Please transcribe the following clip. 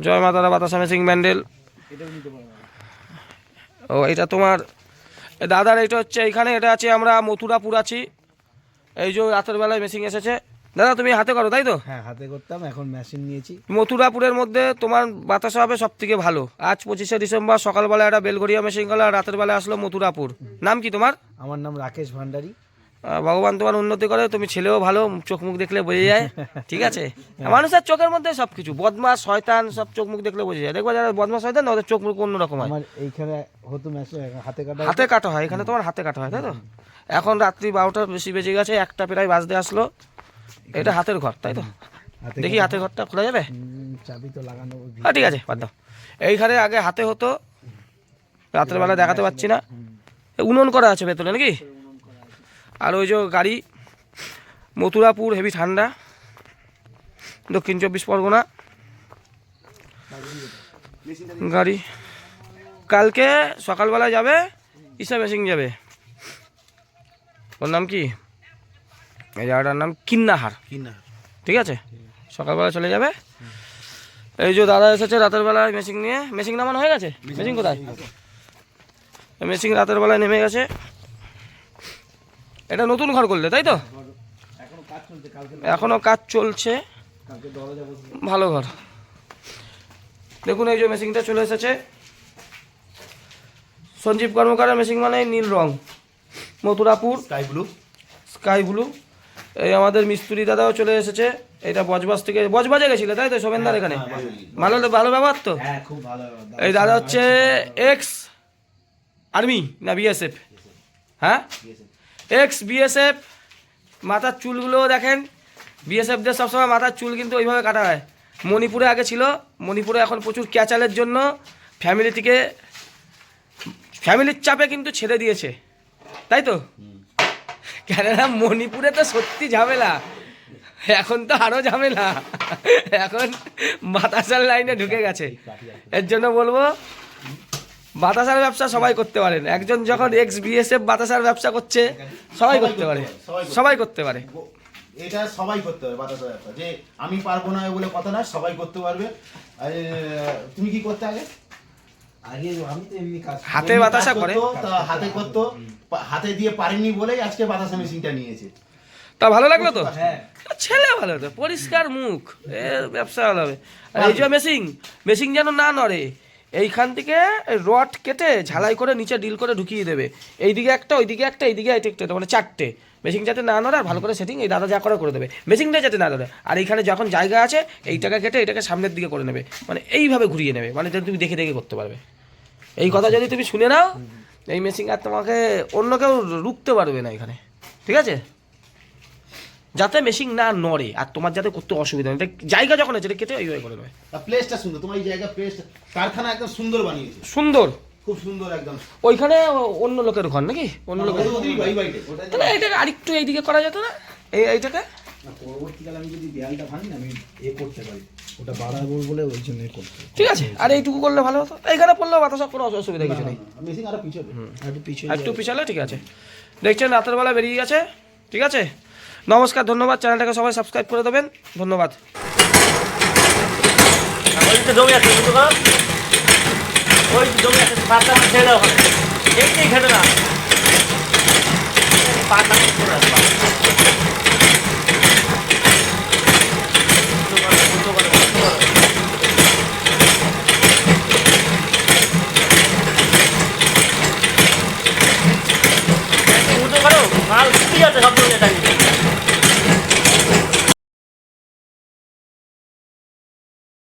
জয় মা তারা বাতাসা মেশিং ব্যান্ডেল। ও এটা তোমার দাদার, এটা হচ্ছে এইখানে, এটা আছে আমরা মথুরাপুর আছি। এই যে রাতের বেলায় মেশিন এসেছে। দাদা তুমি হাতে করো তাই তো? হ্যাঁ হাতে করতাম, এখন মেশিন নিয়েছি। মথুরাপুরের মধ্যে তোমার বাতাসা হবে সব থেকে ভালো। আজ 25শে ডিসেম্বর সকালবেলা একটা বেলঘরিয়া মেশিন গেল, আর রাতের বেলা আসলো মথুরাপুর। নাম কি তোমার? আমার নাম রাকেশ ভান্ডারী। ভগবান তোমার উন্নতি করে, তুমি ছেলেও ভালো, চোখ মুখ দেখলে বোঝা যায়। ঠিক আছে, মানুষের চোখের মধ্যে সব কিছু, বদমাস শয়তান সব চোখ মুখ দেখলে বোঝা যায়। দেখবা যারা বদমাস শয়তান না, ওদের চোখ মুখ অন্যরকম হয়। আমার এইখানে হতো মেশিন, হাতে কাটা। হাতে কাটা হয় এখানে, তোমার হাতে কাটা হয় তাই তো? এখন রাত্রি 12টা বেশি বেজে গেছে, একটা প্রায় বাজতে আসলো। এটা হাতের ঘর তাই তো? দেখি হাতের ঘরটা খোলা যাবে? চাবি তো লাগানো। হ্যাঁ ঠিক আছে, বাদ দাও। এইখানে আগে হাতে হতো, রাতের বেলা দেখাতে পাচ্ছি না। উনুন করা আছে ভেতরে নাকি? আর ওই যে গাড়ি মথুরাপুর, হেভি ঠান্ডা, দক্ষিণ 24 পরগনা গাড়ি। কালকে সকালবেলায় যাবে, ইসা মেশিং যাবে। ওর নাম কি, এই জায়গাটার নাম কিন্নাহার। ঠিক আছে, সকালবেলা চলে যাবে। এই যে দাদা এসেছে রাতের বেলায় মেশিন নিয়ে। মেশিন নামানো হয়ে গেছে? মেশিন কোথায়? মেশিন রাতের বেলায় নেমে গেছে। এটা নতুন ঘর করলে তাই তো? এখনো কাজ চলছে, ভালো ঘর। দেখুন এই যে মেশিনটা চলে এসেছে, সঞ্জীব কর্মকারের মেশিন, মানে নীল রং, মথুরাপুর স্কাই ব্লু। এই আমাদের মিস্ত্রি দাদাও চলে এসেছে। এটা বজবাজ থেকে, বজবাজে গেছিলে তাই তো শোভেনদার এখানে? ভালো ভালো ব্যবহার তো। এই দাদা হচ্ছে এক্স আর্মি না বিএসএফ? হ্যাঁ এক্স বিএসএফ। মাথার চুলগুলো দেখেন, বিএসএফদের সবসময় মাথার চুল কিন্তু ওইভাবে কাটা হয়। মণিপুরে আগে ছিল, মণিপুরে এখন প্রচুর ক্যাচালের জন্য ফ্যামিলির চাপে কিন্তু ছেড়ে দিয়েছে তাই তো? কেননা মণিপুরে তো সত্যি ঝামেলা, এখন তো আরও ঝামেলা, এখন বাতাসার লাইনে ঢুকে গেছে। এর জন্য বলবো বাতাসার ব্যবসা সবাই করতে পারেন। একজন যখন এক্স বিএসএফ বাতাসার ব্যবসা করছে, সবাই করতে পারে, সবাই করতে পারে। এটা সবাই করতে পারে বাতাসার ব্যবসা, যে আমি পারবো না বলে কথা না, সবাই করতে পারবে। তুমি কি করতে আগে? আগে আমি তো এমনি কাজ হাতে বাতাসা করে, হাতে করতো, হাতে দিয়ে পারেনি বলেই আজকে বাতাসা মেশিনটা নিয়েছে। তা ভালো লাগলো তো? হ্যাঁ ছেলে ভালো তো, পরিষ্কার মুখ, ব্যবসা ভালো হবে। আর এই যে মেশিন যেন না নড়ে, এইখান থেকে রড কেটে ঝালাই করে নিচে ডিল করে ঢুকিয়ে দেবে। এইদিকে একটা, ওইদিকে একটা, এইদিকে একটা, মানে 4টে। মেশিন যাতে না নড়ে, আর ভালো করে সেটিং এই দাদা যা করে করে দেবে, মেশিনটা যাতে না নড়ে। আর এইখানে যখন জায়গা আছে, এইটাকে কেটে এটাকে সামনের দিকে করে নেবে, মানে এইভাবে ঘুরিয়ে নেবে, মানে তুমি দেখে দেখে করতে পারবে। এই কথা যদি তুমি শুনে নাও, এই মেশিন আর তোমাকে অন্য কেউ রুখতে পারবে না এখানে। ঠিক আছে, যাতে মেশিন না নড়ে আর তোমার যাতে করতে অসুবিধা নেই। জায়গা যখন আছে কেটে এইভাবে করে নেবে। প্লেসটা সুন্দর, তোমার এই জায়গা প্লেস, কারখানা একদম সুন্দর বানিয়েছে, সুন্দর, খুব সুন্দর একদম। ওইখানে অন্য লোকের ঘর নাকি? অন্য লোকের, তাহলে এইটাকে আরেকটু এইদিকে করা যেত না? এইটাকে পরবর্তীকালে আমি যদি দেয়ালটা ভাঙি না, আমি করতে পারি, ওটা বাড়াবো বলে ওই জন্য করতে। ঠিক আছে, আর এইটুকু করলে ভালো হতো। এইখানে পড়লেও বাতাসা কোনো অসুবিধা কিছু নেই। মেশিন আরো পিছনে, একটু পিছালে ঠিক আছে। দেখছেন রাতের বেলা বেরিয়ে গেছে। ঠিক আছে, নমস্কার, ধন্যবাদ। চ্যানেলটাকে সবাই সাবস্ক্রাইব করে দেবেন, ধন্যবাদ। জমি আছে ওই জমি আছে, পাঁচটা ছেড়ে দেওয়া হবে, এই ঘটনা পাঁচটা